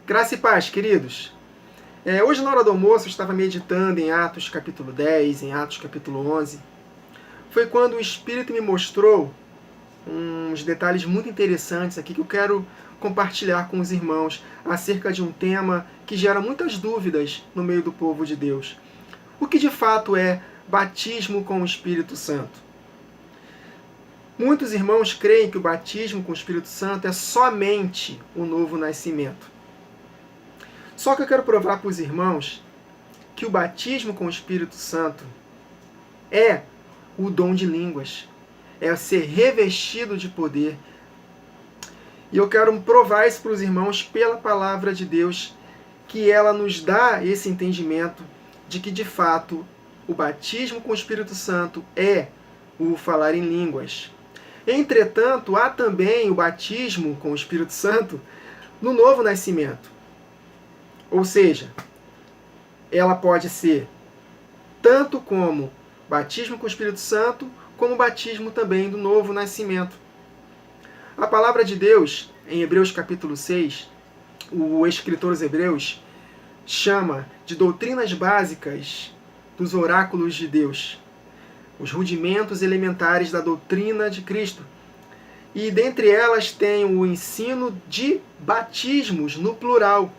Graça e paz, queridos. Hoje, na hora do almoço, eu estava meditando em Atos capítulo 10, em Atos capítulo 11. Foi quando o Espírito me mostrou uns detalhes muito interessantes aqui que eu quero compartilhar com os irmãos acerca de um tema que gera muitas dúvidas no meio do povo de Deus. O que de fato é batismo com o Espírito Santo? Muitos irmãos creem que o batismo com o Espírito Santo é somente o novo nascimento. Só que eu quero provar para os irmãos que o batismo com o Espírito Santo é o dom de línguas, é ser revestido de poder. E eu quero provar isso para os irmãos pela palavra de Deus, que ela nos dá esse entendimento de que, de fato, o batismo com o Espírito Santo é o falar em línguas. Entretanto, há também o batismo com o Espírito Santo no novo nascimento. Ou seja, ela pode ser tanto como batismo com o Espírito Santo, como batismo também do novo nascimento. A palavra de Deus, em Hebreus capítulo 6, o escritor aos Hebreus chama de doutrinas básicas dos oráculos de Deus, os rudimentos elementares da doutrina de Cristo. E dentre elas tem o ensino de batismos no plural.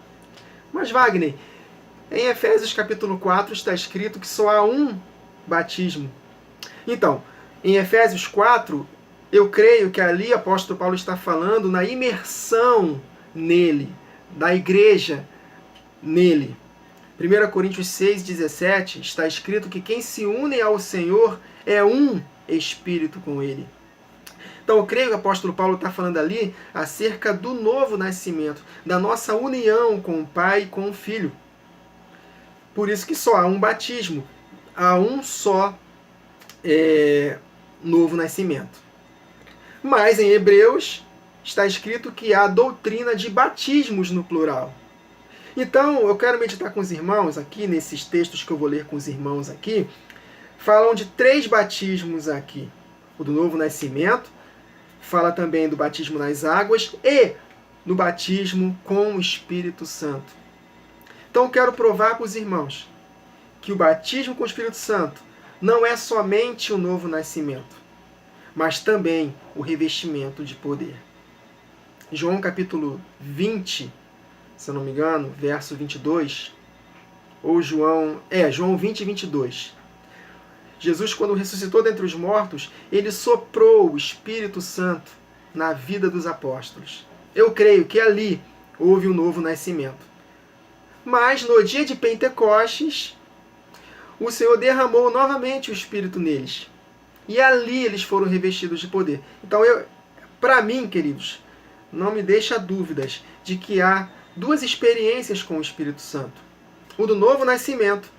Mas, Wagner, em Efésios capítulo 4 está escrito que só há um batismo. Então, em Efésios 4, eu creio que ali o apóstolo Paulo está falando na imersão nele, da igreja nele. 1 Coríntios 6,17 está escrito que quem se une ao Senhor é um espírito com ele. Então eu creio que o apóstolo Paulo está falando ali acerca do novo nascimento, da nossa união com o Pai e com o Filho. Por isso que só há um batismo, há um só novo nascimento. Mas em Hebreus está escrito que há doutrina de batismos no plural. Então eu quero meditar com os irmãos aqui, nesses textos que eu vou ler com os irmãos aqui, falam de 3 batismos aqui. O do novo nascimento, fala também do batismo nas águas e do batismo com o Espírito Santo. Então eu quero provar para os irmãos que o batismo com o Espírito Santo não é somente o novo nascimento, mas também o revestimento de poder. João capítulo 20, se eu não me engano, verso 22, ou João 20, 22. Jesus, quando ressuscitou dentre os mortos, ele soprou o Espírito Santo na vida dos apóstolos. Eu creio que ali houve um novo nascimento. Mas no dia de Pentecostes, o Senhor derramou novamente o Espírito neles. E ali eles foram revestidos de poder. Então, para mim, queridos, não me deixa dúvidas de que há 2 experiências com o Espírito Santo. O do novo nascimento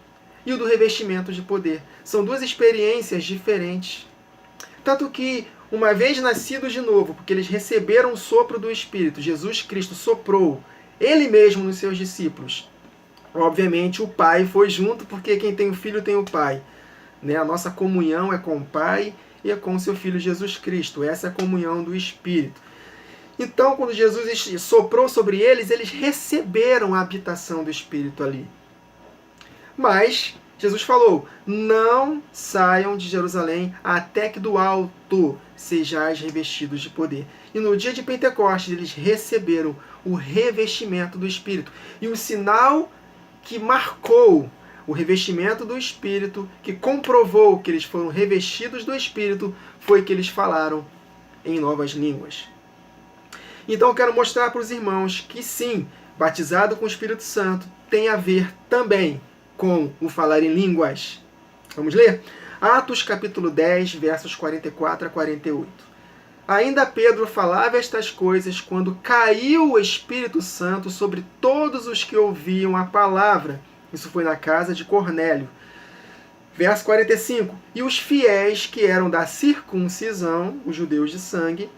e o do revestimento de poder. São 2 experiências diferentes. Tanto que, uma vez nascidos de novo, porque eles receberam o sopro do Espírito, Jesus Cristo soprou Ele mesmo nos seus discípulos. Obviamente o Pai foi junto, porque quem tem o Filho tem o Pai. A nossa comunhão é com o Pai e é com o seu Filho Jesus Cristo. Essa é a comunhão do Espírito. Então, quando Jesus soprou sobre eles, eles receberam a habitação do Espírito ali. Mas Jesus falou: não saiam de Jerusalém até que do alto sejais revestidos de poder. E no dia de Pentecostes eles receberam o revestimento do Espírito. E o sinal que marcou o revestimento do Espírito, que comprovou que eles foram revestidos do Espírito, foi que eles falaram em novas línguas. Então eu quero mostrar para os irmãos que sim, batizado com o Espírito Santo tem a ver também com o falar em línguas. Vamos ler? Atos capítulo 10, versos 44 a 48. Ainda Pedro falava estas coisas quando caiu o Espírito Santo sobre todos os que ouviam a palavra. Isso foi na casa de Cornélio. Verso 45. E os fiéis que eram da circuncisão, os judeus de sangue,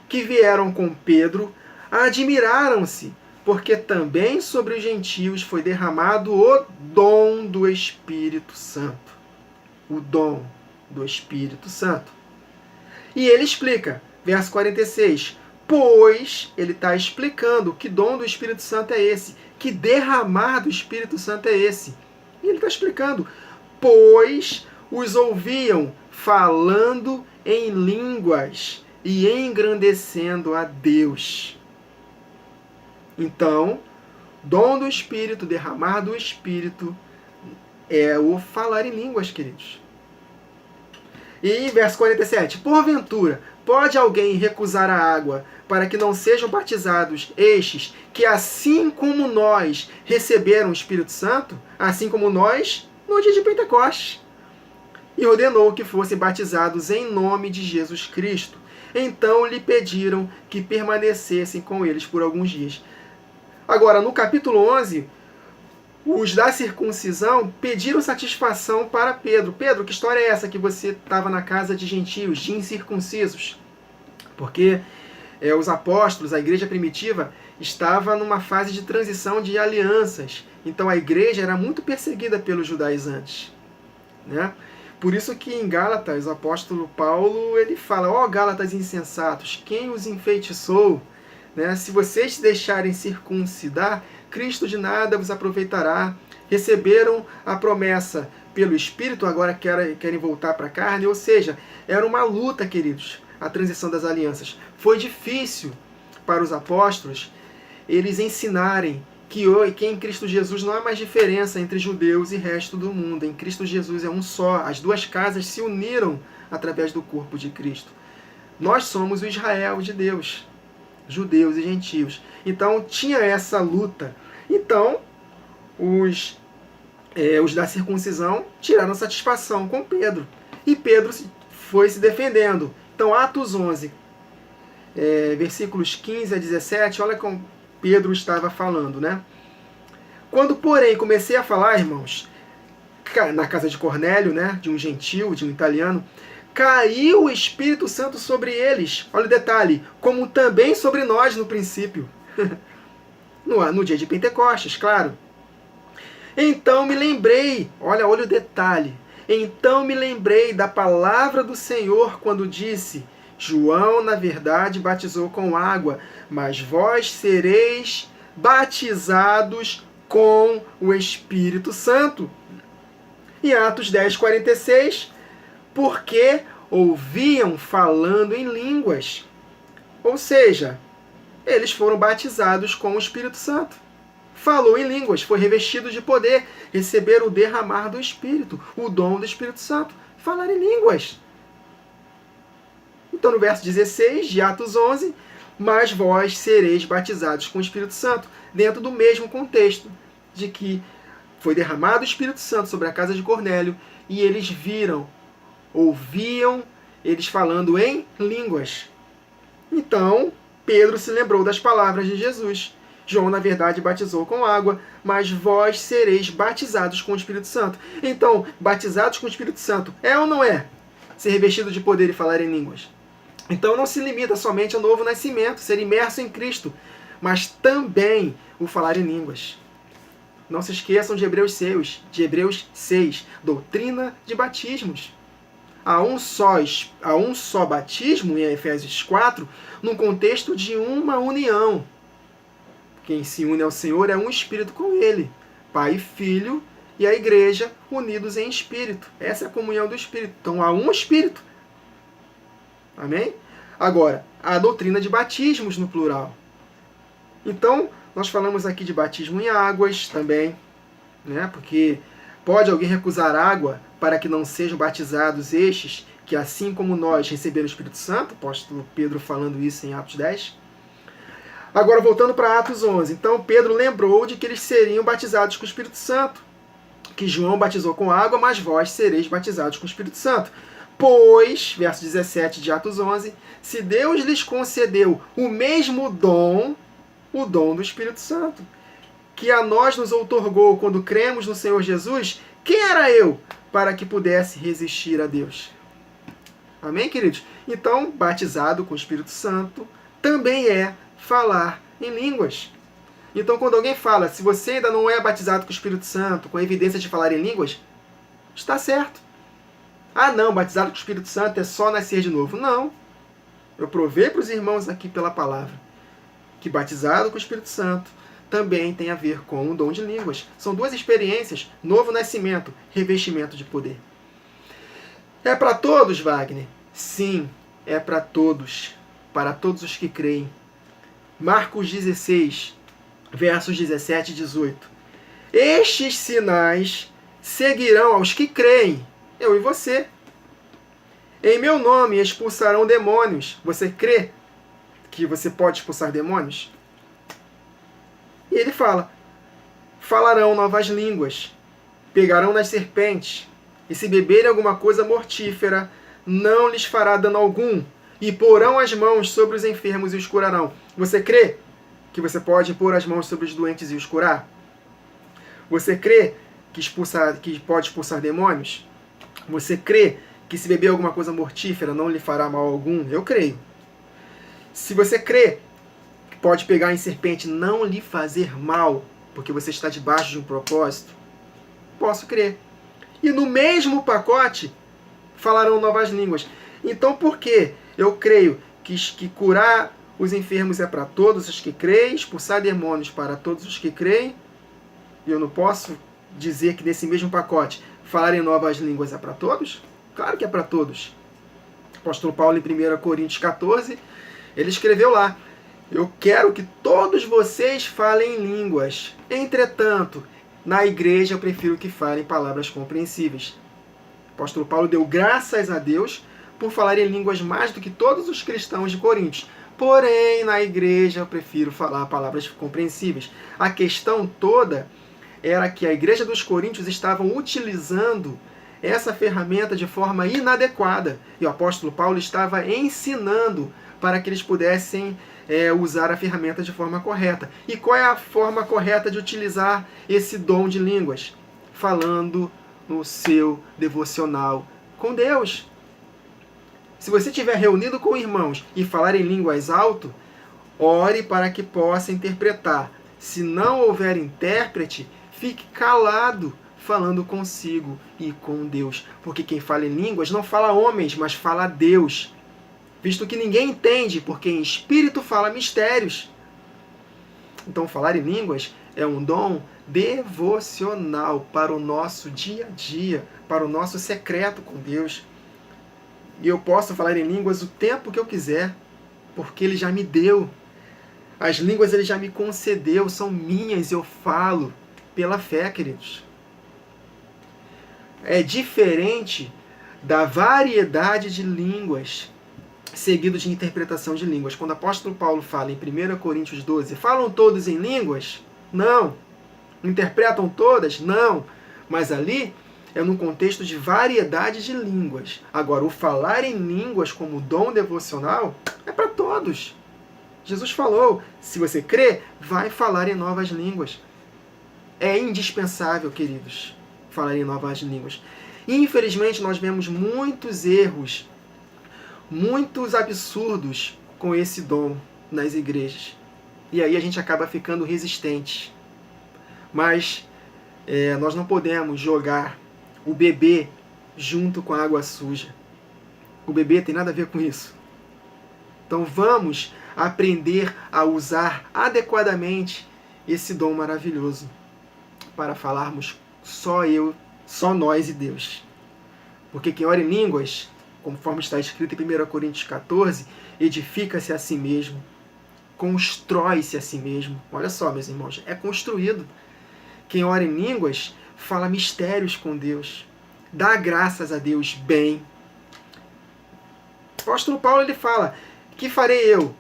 que vieram com Pedro, admiraram-se, porque também sobre os gentios foi derramado o dom do Espírito Santo. O dom do Espírito Santo. E ele explica, verso 46, Pois ele está explicando que dom do Espírito Santo é esse, que derramar do Espírito Santo é esse. E ele está explicando, pois os ouviam falando em línguas e engrandecendo a Deus. Então, dom do Espírito, derramar do Espírito, é o falar em línguas, queridos. E em verso 47, porventura, pode alguém recusar a água para que não sejam batizados estes que, assim como nós, receberam o Espírito Santo, assim como nós, no dia de Pentecostes? E ordenou que fossem batizados em nome de Jesus Cristo. Então lhe pediram que permanecessem com eles por alguns dias. Agora, no capítulo 11, os da circuncisão pediram satisfação para Pedro. Pedro, que história é essa que você estava na casa de gentios, de incircuncisos? Porque os apóstolos, a igreja primitiva, estava numa fase de transição de alianças. Então a igreja era muito perseguida pelos judaizantes, né? Por isso que em Gálatas, o apóstolo Paulo, ele fala, ó Gálatas insensatos, quem os enfeitiçou? Né? Se vocês se deixarem circuncidar, Cristo de nada vos aproveitará. Receberam a promessa pelo Espírito, agora querem voltar para a carne. Ou seja, era uma luta, queridos, a transição das alianças. Foi difícil para os apóstolos eles ensinarem que em Cristo Jesus não há mais diferença entre judeus e resto do mundo. Em Cristo Jesus é um só. As duas casas se uniram através do corpo de Cristo. Nós somos o Israel de Deus, judeus e gentios. Então tinha essa luta. Então os da circuncisão tiraram satisfação com Pedro. E Pedro foi se defendendo. Então Atos 11, versículos 15 a 17, olha como Pedro estava falando, né? Quando, porém, comecei a falar, irmãos, na casa de Cornélio, né, de um gentil, de um italiano, caiu o Espírito Santo sobre eles. Olha o detalhe, como também sobre nós no princípio. no dia de Pentecostes, claro. Então me lembrei, olha o detalhe. Então me lembrei da palavra do Senhor quando disse, João, na verdade, batizou com água, mas vós sereis batizados com o Espírito Santo. E Atos 10, 46, porque ouviam falando em línguas. Ou seja, eles foram batizados com o Espírito Santo. Falou em línguas, foi revestido de poder, receberam o derramar do Espírito, o dom do Espírito Santo, falar em línguas. Então, no verso 16 de Atos 11, mas vós sereis batizados com o Espírito Santo, dentro do mesmo contexto de que foi derramado o Espírito Santo sobre a casa de Cornélio e eles viram, ouviam eles falando em línguas. Então, Pedro se lembrou das palavras de Jesus. João, na verdade, batizou com água, mas vós sereis batizados com o Espírito Santo. Então, batizados com o Espírito Santo, é ou não é? Ser revestido de poder e falar em línguas. Então não se limita somente ao novo nascimento, ser imerso em Cristo, mas também o falar em línguas. Não se esqueçam de Hebreus 6, doutrina de batismos. Há um só batismo, em Efésios 4, no contexto de uma união. Quem se une ao Senhor é um espírito com Ele. Pai e Filho e a igreja unidos em espírito. Essa é a comunhão do Espírito. Então há um Espírito. Amém? Agora, a doutrina de batismos no plural. Então, nós falamos aqui de batismo em águas também, né? Porque pode alguém recusar água para que não sejam batizados estes, que assim como nós receberam o Espírito Santo, apóstolo Pedro falando isso em Atos 10. Agora, voltando para Atos 11. Então, Pedro lembrou de que eles seriam batizados com o Espírito Santo, que João batizou com água, mas vós sereis batizados com o Espírito Santo. Pois, verso 17 de Atos 11, se Deus lhes concedeu o mesmo dom, o dom do Espírito Santo, que a nós nos outorgou quando cremos no Senhor Jesus, quem era eu para que pudesse resistir a Deus? Amém, queridos? Então, batizado com o Espírito Santo também é falar em línguas. Então, quando alguém fala, se você ainda não é batizado com o Espírito Santo, com evidência de falar em línguas, está certo. Ah, não, batizado com o Espírito Santo é só nascer de novo. Não. eu provei para os irmãos aqui pela palavra, que batizado com o Espírito Santo também tem a ver com o dom de línguas. São duas experiências, novo nascimento, revestimento de poder. É para todos, Wagner? Sim, é para todos os que creem. Marcos 16, versos 17 e 18. Estes sinais seguirão aos que creem, eu e você. Em meu nome expulsarão demônios. Você crê que você pode expulsar demônios? E ele fala, falarão novas línguas, pegarão nas serpentes, e se beberem alguma coisa mortífera, não lhes fará dano algum, e porão as mãos sobre os enfermos e os curarão. Você crê que você pode pôr as mãos sobre os doentes e os curar? Você crê que pode expulsar demônios? Você crê que se beber alguma coisa mortífera não lhe fará mal algum? Eu creio. Se você crê que pode pegar em serpente e não lhe fazer mal, porque você está debaixo de um propósito, posso crer. E no mesmo pacote falarão novas línguas. Então por que eu creio que curar os enfermos é para todos os que creem, expulsar demônios para todos os que creem, e eu não posso dizer que nesse mesmo pacote falar em novas línguas é para todos? Claro que é para todos. O apóstolo Paulo, em 1 Coríntios 14, ele escreveu lá, eu quero que todos vocês falem línguas. Entretanto, na igreja eu prefiro que falem palavras compreensíveis. O apóstolo Paulo deu graças a Deus por falar em línguas mais do que todos os cristãos de Coríntios. Porém, na igreja eu prefiro falar palavras compreensíveis. A questão toda era que a igreja dos Coríntios estavam utilizando essa ferramenta de forma inadequada. E o apóstolo Paulo estava ensinando para que eles pudessem usar a ferramenta de forma correta. E qual é a forma correta de utilizar esse dom de línguas? Falando no seu devocional com Deus. Se você estiver reunido com irmãos e falar em línguas alto, ore para que possa interpretar. Se não houver intérprete, fique calado, falando consigo e com Deus. Porque quem fala em línguas não fala homens, mas fala Deus. Visto que ninguém entende, porque em espírito fala mistérios. Então falar em línguas é um dom devocional para o nosso dia a dia, para o nosso secreto com Deus. E eu posso falar em línguas o tempo que eu quiser, porque Ele já me deu. As línguas Ele já me concedeu, são minhas, eu falo pela fé, queridos. É diferente da variedade de línguas, seguido de interpretação de línguas. Quando o apóstolo Paulo fala em 1 Coríntios 12, falam todos em línguas? Não. Interpretam todas? Não. Mas ali é num contexto de variedade de línguas. Agora, o falar em línguas como dom devocional é para todos. Jesus falou, se você crê, vai falar em novas línguas. É indispensável, queridos, falar em novas línguas. Infelizmente, nós vemos muitos erros, muitos absurdos com esse dom nas igrejas. E aí a gente acaba ficando resistente. Mas nós não podemos jogar o bebê junto com a água suja. O bebê tem nada a ver com isso. Então vamos aprender a usar adequadamente esse dom maravilhoso para falarmos só nós e Deus. Porque quem ora em línguas, conforme está escrito em 1 Coríntios 14, edifica-se a si mesmo, constrói-se a si mesmo. Olha só, meus irmãos, é construído. Quem ora em línguas fala mistérios com Deus, dá graças a Deus bem. O apóstolo Paulo ele fala, que farei eu?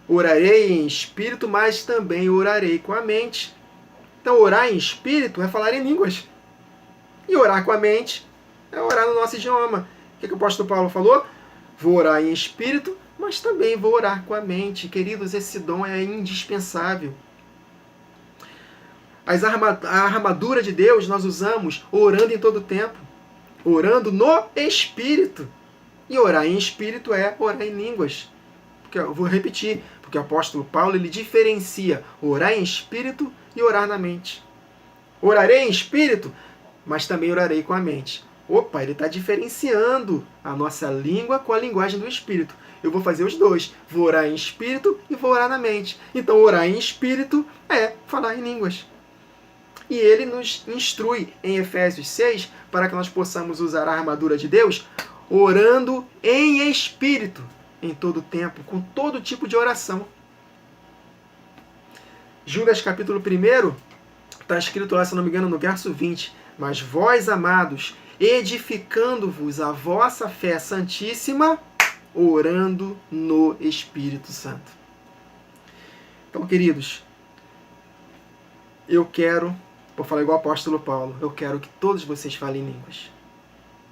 Orarei em espírito, mas também orarei com a mente. Então orar em espírito é falar em línguas. E orar com a mente é orar no nosso idioma. O que o apóstolo Paulo falou? Vou orar em espírito, mas também vou orar com a mente. Queridos, esse dom é indispensável. A armadura de Deus nós usamos orando em todo o tempo. Orando no Espírito. E orar em Espírito é orar em línguas. Porque, eu vou repetir, porque o apóstolo Paulo ele diferencia orar em Espírito e orar na mente. Orarei em Espírito, mas também orarei com a mente. Opa, ele está diferenciando a nossa língua com a linguagem do Espírito. Eu vou fazer os dois. Vou orar em espírito e vou orar na mente. Então, orar em espírito é falar em línguas. E ele nos instrui em Efésios 6 para que nós possamos usar a armadura de Deus orando em espírito em todo tempo, com todo tipo de oração. Judas capítulo 1, está escrito lá, se não me engano, no verso 20. Mas vós, amados, edificando-vos a vossa fé santíssima, orando no Espírito Santo. Então, queridos, eu quero, vou falar igual o apóstolo Paulo, eu quero que todos vocês falem línguas.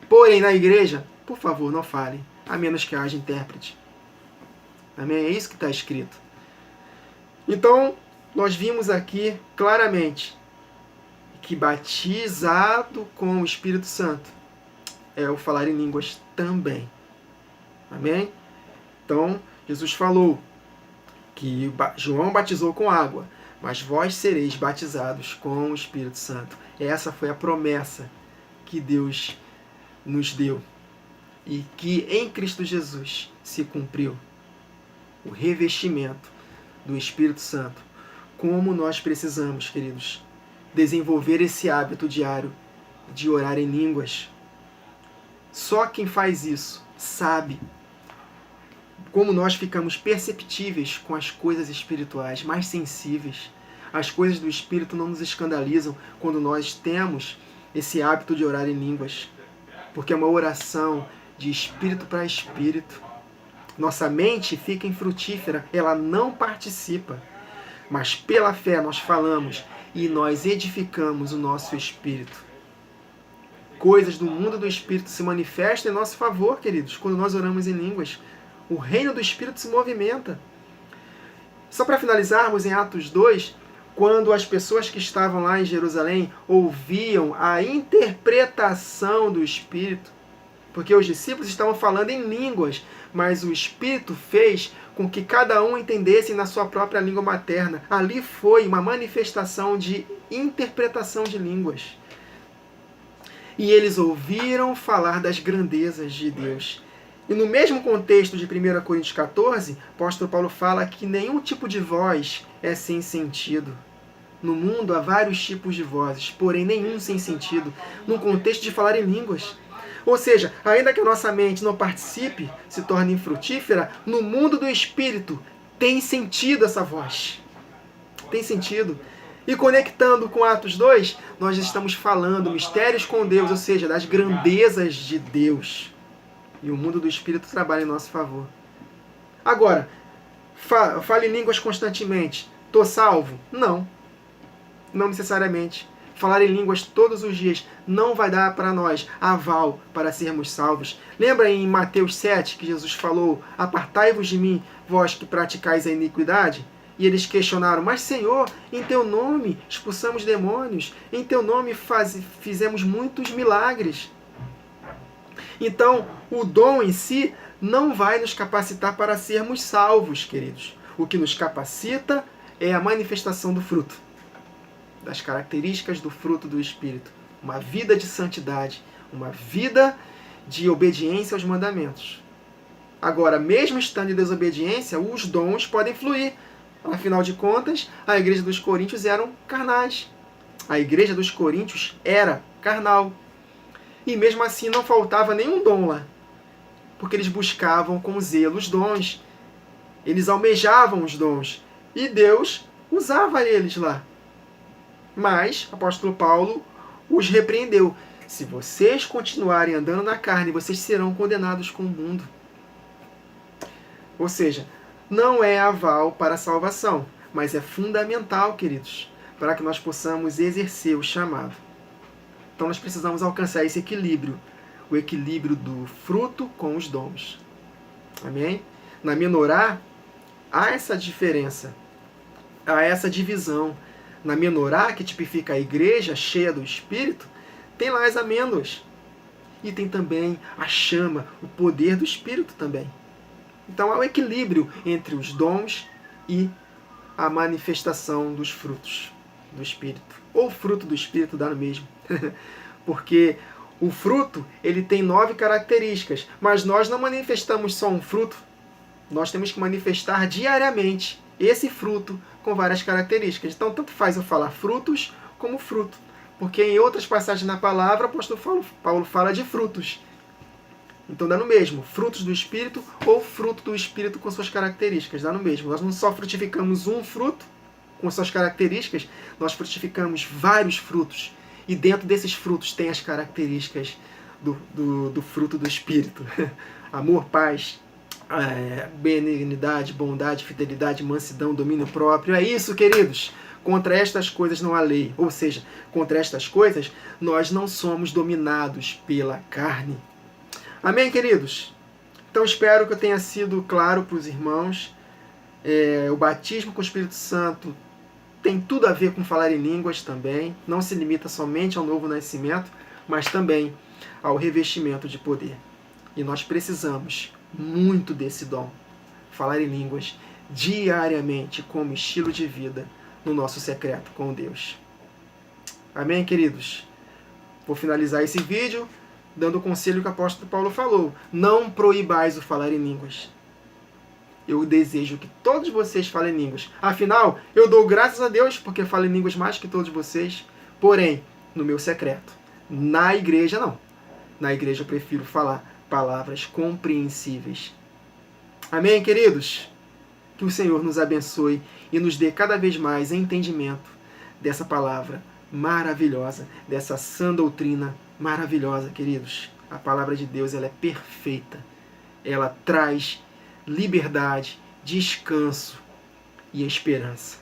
Porém, na igreja, por favor, não falem, a menos que haja intérprete. Amém? É isso que está escrito. Então, nós vimos aqui claramente que batizado com o Espírito Santo é o falar em línguas também. Amém? Então, Jesus falou que João batizou com água, mas vós sereis batizados com o Espírito Santo. Essa foi a promessa que Deus nos deu e que em Cristo Jesus se cumpriu. O revestimento do Espírito Santo. Como nós precisamos, queridos, desenvolver esse hábito diário de orar em línguas. Só quem faz isso sabe como nós ficamos perceptíveis com as coisas espirituais, mais sensíveis. As coisas do Espírito não nos escandalizam quando nós temos esse hábito de orar em línguas, porque é uma oração de espírito para espírito. Nossa mente fica infrutífera, ela não participa, mas pela fé nós falamos e nós edificamos o nosso espírito. Coisas do mundo do Espírito se manifestam em nosso favor, queridos, quando nós oramos em línguas. O reino do Espírito se movimenta. Só para finalizarmos, em Atos 2, quando as pessoas que estavam lá em Jerusalém ouviam a interpretação do Espírito, porque os discípulos estavam falando em línguas, mas o Espírito fez com que cada um entendesse na sua própria língua materna. Ali foi uma manifestação de interpretação de línguas. E eles ouviram falar das grandezas de Deus. E no mesmo contexto de 1 Coríntios 14, o apóstolo Paulo fala que nenhum tipo de voz é sem sentido. No mundo há vários tipos de vozes, porém nenhum sem sentido, no contexto de falar em línguas. Ou seja, ainda que a nossa mente não participe, se torne infrutífera, no mundo do Espírito tem sentido essa voz. Tem sentido. E conectando com Atos 2, nós estamos falando mistérios com Deus, ou seja, das grandezas de Deus. E o mundo do Espírito trabalha em nosso favor. Agora, fale em línguas constantemente. Estou salvo? Não. Não necessariamente. Falar em línguas todos os dias não vai dar para nós aval para sermos salvos. Lembra em Mateus 7 que Jesus falou: apartai-vos de mim, vós que praticais a iniquidade? E eles questionaram: mas Senhor, em teu nome expulsamos demônios, em teu nome fizemos muitos milagres. Então, o dom em si não vai nos capacitar para sermos salvos, queridos. O que nos capacita é a manifestação do fruto, das características do fruto do Espírito. Uma vida de santidade, uma vida de obediência aos mandamentos. Agora, mesmo estando em desobediência, os dons podem fluir. Afinal de contas, a igreja dos Coríntios eram carnais. A igreja dos Coríntios era carnal. E mesmo assim não faltava nenhum dom lá. Porque eles buscavam com zelo os dons. Eles almejavam os dons. E Deus usava eles lá. Mas o apóstolo Paulo os repreendeu. Se vocês continuarem andando na carne, vocês serão condenados com o mundo. Ou seja, não é aval para a salvação, mas é fundamental, queridos, para que nós possamos exercer o chamado. Então nós precisamos alcançar esse equilíbrio, o equilíbrio do fruto com os dons. Amém? Na menorá, há essa diferença, há essa divisão. Na menorá, que tipifica a igreja cheia do Espírito, tem lá as amêndoas. E tem também a chama, o poder do Espírito também. Então há um equilíbrio entre os dons e a manifestação dos frutos do Espírito. Ou fruto do Espírito dá no mesmo. Porque O fruto, ele tem 9 características, mas nós não manifestamos só um fruto. Nós temos que manifestar diariamente esse fruto com várias características. Então, tanto faz eu falar frutos como fruto. Porque em outras passagens na palavra, o apóstolo Paulo fala de frutos. Então dá no mesmo, frutos do Espírito ou fruto do Espírito com suas características, dá no mesmo. Nós não só frutificamos um fruto com suas características, nós frutificamos vários frutos. E dentro desses frutos tem as características do fruto do Espírito. Amor, paz, benignidade, bondade, fidelidade, mansidão, domínio próprio. É isso, queridos. Contra estas coisas não há lei. Ou seja, contra estas coisas nós não somos dominados pela carne. Amém, queridos? Então espero que eu tenha sido claro para os irmãos. O batismo com o Espírito Santo tem tudo a ver com falar em línguas também. Não se limita somente ao novo nascimento, mas também ao revestimento de poder. E nós precisamos muito desse dom. Falar em línguas diariamente como estilo de vida no nosso secreto com Deus. Amém, queridos? Vou finalizar esse vídeo dando o conselho que o apóstolo Paulo falou. Não proibais o falar em línguas. Eu desejo que todos vocês falem línguas. Afinal, eu dou graças a Deus porque falo em línguas mais que todos vocês. Porém, no meu secreto. Na igreja, não. Na igreja eu prefiro falar palavras compreensíveis. Amém, queridos? Que o Senhor nos abençoe e nos dê cada vez mais entendimento dessa palavra maravilhosa, dessa sã doutrina maravilhosa, queridos. A palavra de Deus, ela é perfeita. Ela traz liberdade, descanso e esperança.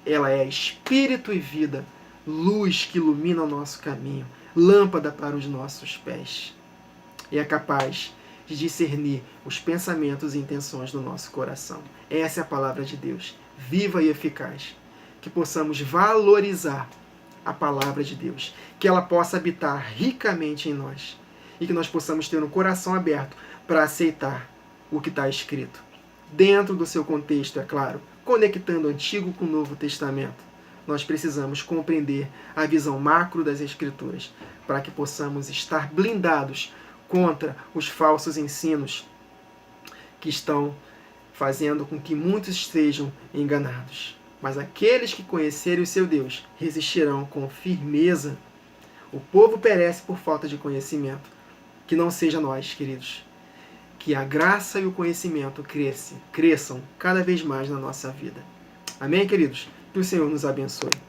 Ela é espírito e vida, luz que ilumina o nosso caminho, lâmpada para os nossos pés. E é capaz de discernir os pensamentos e intenções do nosso coração. Essa é a palavra de Deus, viva e eficaz. Que possamos valorizar a palavra de Deus, que ela possa habitar ricamente em nós e que nós possamos ter um coração aberto para aceitar o que está escrito. Dentro do seu contexto, é claro, conectando o Antigo com o Novo Testamento. Nós precisamos compreender a visão macro das Escrituras para que possamos estar blindados contra os falsos ensinos que estão fazendo com que muitos sejam enganados. Mas aqueles que conhecerem o seu Deus resistirão com firmeza. O povo perece por falta de conhecimento. Que não seja nós, queridos. Que a graça e o conhecimento cresçam cada vez mais na nossa vida. Amém, queridos? Que o Senhor nos abençoe.